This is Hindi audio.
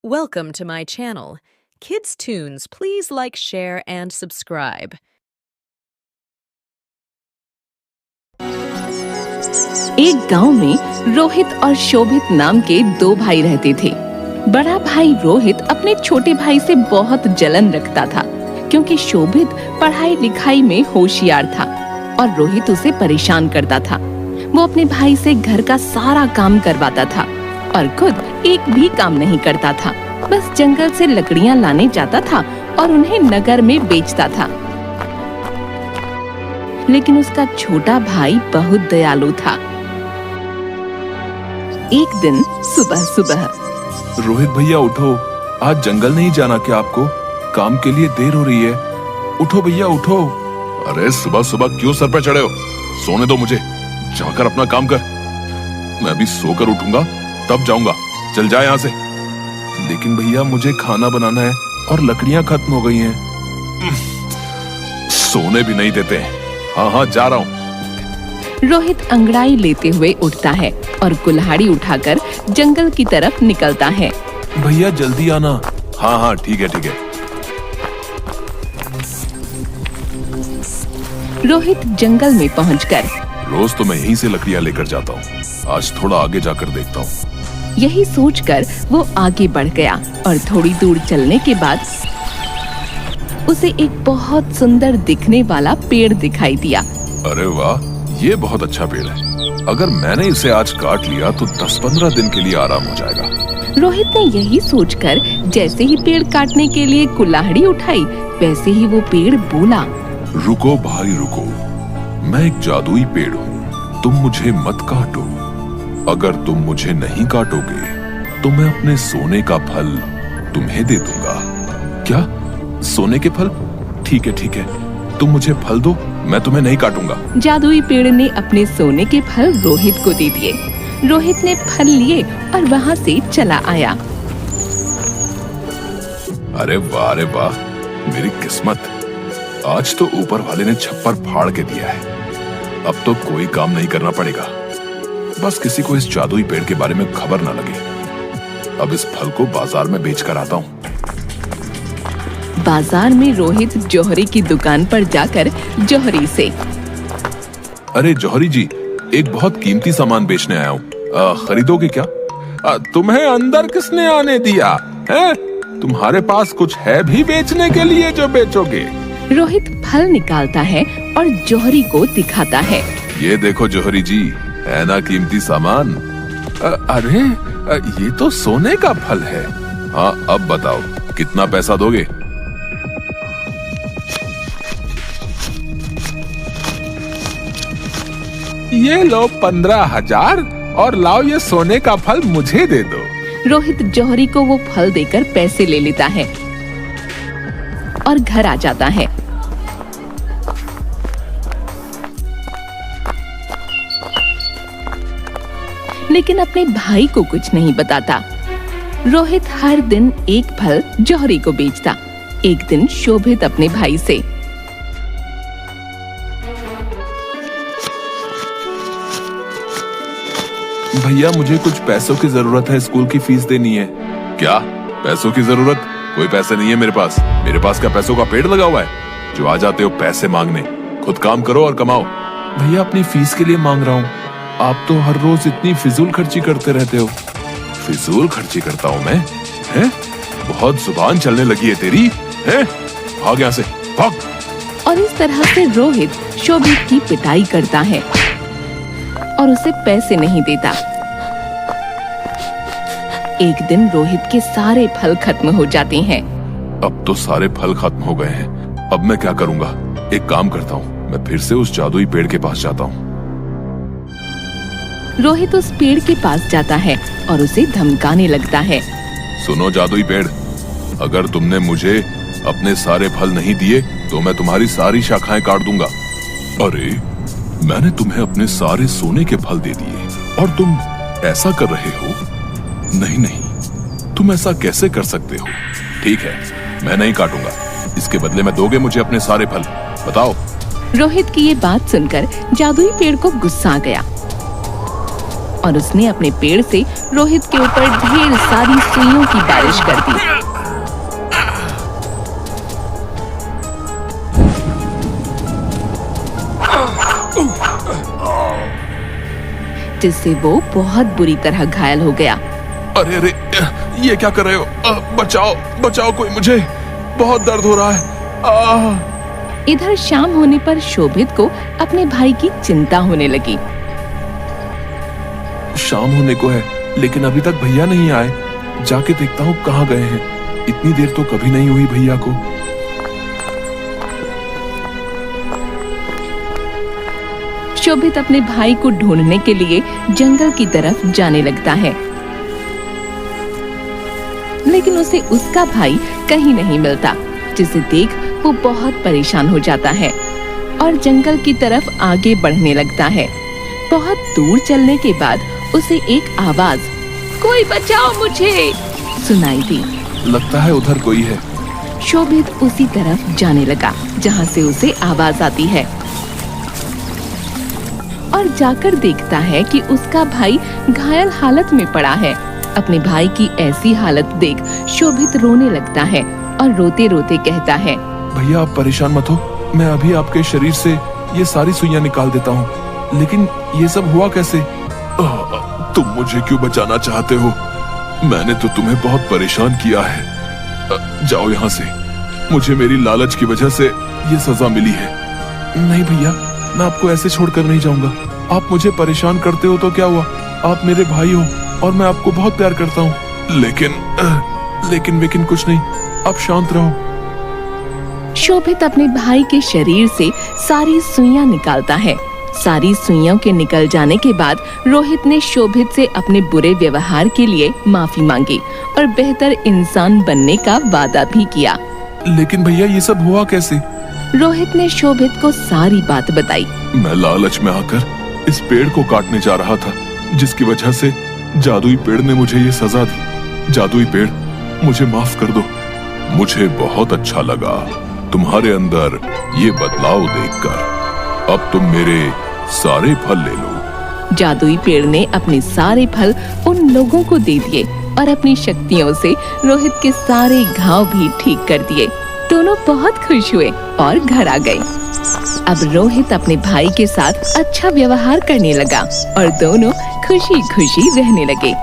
Welcome to my channel. Kids Tunes, please like, share, and subscribe. एक गांव में रोहित और शोभित नाम के दो भाई रहते थे। बड़ा भाई रोहित अपने छोटे भाई से बहुत जलन रखता था, क्योंकि शोभित पढ़ाई लिखाई में होशियार था और रोहित उसे परेशान करता था। वो अपने भाई से घर का सारा काम करवाता था और खुद एक भी काम नहीं करता था। बस जंगल से लकड़ियां लाने जाता था और उन्हें नगर में बेचता था। लेकिन उसका छोटा भाई बहुत दयालु था। एक दिन सुबह सुबह, रोहित भैया उठो, आज जंगल नहीं जाना क्या आपको? काम के लिए देर हो रही है। उठो भैया उठो। अरे सुबह सुबह क्यों सर पे चढ़े हो? सोने दो मुझे, जाकर अपना काम कर। मैं भी सोकर उठूंगा तब जाऊंगा। चल जा यहाँ से। लेकिन भैया मुझे खाना बनाना है और लकड़ियां खत्म हो गई हैं। सोने भी नहीं देते। हाँ जा रहा हूँ। रोहित अंगड़ाई लेते हुए उठता है और कुल्हाड़ी उठाकर जंगल की तरफ निकलता है। भैया जल्दी आना। हाँ ठीक है। रोहित जंगल में पहुंचकर, रोज तो मैं यहीं से लकड़ियां लेकर जाता हूँ, आज थोड़ा आगे जाकर देखता हूँ। यही सोचकर वो आगे बढ़ गया और थोड़ी दूर चलने के बाद उसे एक बहुत सुंदर दिखने वाला पेड़ दिखाई दिया। अरे वाह, ये बहुत अच्छा पेड़ है। अगर मैंने इसे आज काट लिया तो 10-15 दिन के लिए आराम हो जाएगा। रोहित ने यही सोचकर जैसे ही पेड़ काटने के लिए कुल्हाड़ी उठाई, वैसे ही वो पेड़ बोला, रुको भाई रुको, मैं एक जादुई पेड़ हूँ, तुम मुझे मत काटो। अगर तुम मुझे नहीं काटोगे तो मैं अपने सोने का फल तुम्हें दे दूंगा। क्या? सोने के फल? ठीक है, तुम मुझे फल दो, मैं तुम्हें नहीं काटूंगा। जादुई पेड़ ने अपने सोने के फल रोहित को दे दिए। रोहित ने फल लिए और वहाँ से चला आया। अरे वाह, मेरी किस्मत, आज तो ऊपर वाले ने छप्पर फाड़ के दिया है। अब तो कोई काम नहीं करना पड़ेगा, बस किसी को इस जादुई पेड़ के बारे में खबर ना लगे। अब इस फल को बाजार में बेच कर आता हूँ। बाजार में रोहित जौहरी की दुकान पर जाकर जौहरी से, अरे जौहरी जी, एक बहुत कीमती सामान बेचने आया हूँ, खरीदोगे क्या? तुम्हें अंदर किसने आने दिया है? तुम्हारे पास कुछ है भी बेचने के लिए जो बेचोगे? रोहित फल निकालता है और जौहरी को दिखाता है। ये देखो जौहरी जी, है ना कीमती सामान? अरे ये तो सोने का फल है। हाँ अब बताओ कितना पैसा दोगे? ये लो 15,000 और लाओ ये सोने का फल मुझे दे दो। रोहित जौहरी को वो फल देकर पैसे ले लेता है और घर आ जाता है। लेकिन अपने भाई को कुछ नहीं बताता। रोहित हर दिन एक फल जौहरी को बेचता। एक दिन शोभित अपने भाई से, भैया मुझे कुछ पैसों की जरूरत है, स्कूल की फीस देनी है। क्या पैसों की जरूरत? कोई पैसे नहीं है मेरे पास। मेरे पास क्या पैसों का पेड़ लगा हुआ है जो आ जाते हो पैसे मांगने? खुद काम करो और कमाओ। भैया अपनी फीस के लिए मांग रहा हूँ, आप तो हर रोज इतनी फिजूल खर्ची करते रहते हो। फिजूल खर्ची करता हूँ मैं? हैं? बहुत जुबान चलने लगी है तेरी, हैं? भाग यहाँ से, भाग। और इस तरह से रोहित शोभित की पिटाई करता है और उसे पैसे नहीं देता। एक दिन रोहित के सारे फल खत्म हो जाते हैं। अब तो सारे फल खत्म हो गए हैं, अब मैं क्या करूँगा? एक काम करता हूँ, मैं फिर से उस जादुई पेड़ के पास जाता हूँ। रोहित उस पेड़ के पास जाता है और उसे धमकाने लगता है। सुनो जादुई पेड़, अगर तुमने मुझे अपने सारे फल नहीं दिए तो मैं तुम्हारी सारी शाखाएं काट दूंगा। अरे मैंने तुम्हें अपने सारे सोने के फल दे दिए और तुम ऐसा कर रहे हो? नहीं, तुम ऐसा कैसे कर सकते हो? ठीक है, मैं नहीं काटूंगा, इसके बदले में दोगे मुझे अपने सारे फल, बताओ। रोहित की ये बात सुनकर जादुई पेड़ को गुस्सा आ गया और उसने अपने पेड़ से रोहित के ऊपर ढेर सारी सुइयों की बारिश कर दी। जिससे वो बहुत बुरी तरह घायल हो गया। अरे अरे, ये क्या कर रहे हो? बचाओ बचाओ कोई, मुझे बहुत दर्द हो रहा है। इधर शाम होने पर शोभित को अपने भाई की चिंता होने लगी। शाम होने को है लेकिन अभी तक भैया नहीं आए। जाके देखता हूँ कहाँ गए हैं। इतनी देर तो कभी नहीं हुई भैया को। शोभित अपने भाई को ढूंढने के लिए जंगल की तरफ जाने लगता है, लेकिन उसे उसका भाई कहीं नहीं मिलता, जिसे देख वो बहुत परेशान हो जाता है और जंगल की तरफ आगे बढ़ने लगता है। बहुत दूर चलने के बाद उसे एक आवाज, कोई बचाओ मुझे, सुनाई दी। लगता है उधर कोई है। शोभित उसी तरफ जाने लगा जहाँ से उसे आवाज आती है और जाकर देखता है कि उसका भाई घायल हालत में पड़ा है। अपने भाई की ऐसी हालत देख शोभित रोने लगता है और रोते रोते कहता है, भैया आप परेशान मत हो, मैं अभी आपके शरीर से ये सारी सुइयां निकाल देता हूँ। लेकिन ये सब हुआ कैसे? तुम मुझे क्यों बचाना चाहते हो? मैंने तो तुम्हें बहुत परेशान किया है। जाओ यहाँ से, मुझे मेरी लालच की वजह से ये सजा मिली है। नहीं भैया, मैं आपको ऐसे छोड़कर नहीं जाऊंगा। आप मुझे परेशान करते हो तो क्या हुआ, आप मेरे भाई हो और मैं आपको बहुत प्यार करता हूँ। लेकिन कुछ नहीं, आप शांत रहो। शोभित अपने भाई के शरीर से सारी सुइयां निकालता है। सारी सुइयों के निकल जाने के बाद रोहित ने शोभित से अपने बुरे व्यवहार के लिए माफी मांगी और बेहतर इंसान बनने का वादा भी किया। लेकिन भैया ये सब हुआ कैसे? रोहित ने शोभित को सारी बात बताई। मैं लालच में आकर इस पेड़ को काटने जा रहा था, जिसकी वजह से जादुई पेड़ ने मुझे ये सजा दी। जादुई पेड़, मुझे माफ कर दो। मुझे बहुत अच्छा लगा तुम्हारे अंदर ये बदलाव देखकर। अब तुम मेरे सारे फल ले लो। जादुई पेड़ ने अपने सारे फल उन लोगों को दे दिए और अपनी शक्तियों से रोहित के सारे घाव भी ठीक कर दिए। दोनों बहुत खुश हुए और घर आ गए। अब रोहित अपने भाई के साथ अच्छा व्यवहार करने लगा और दोनों खुशी खुशी रहने लगे।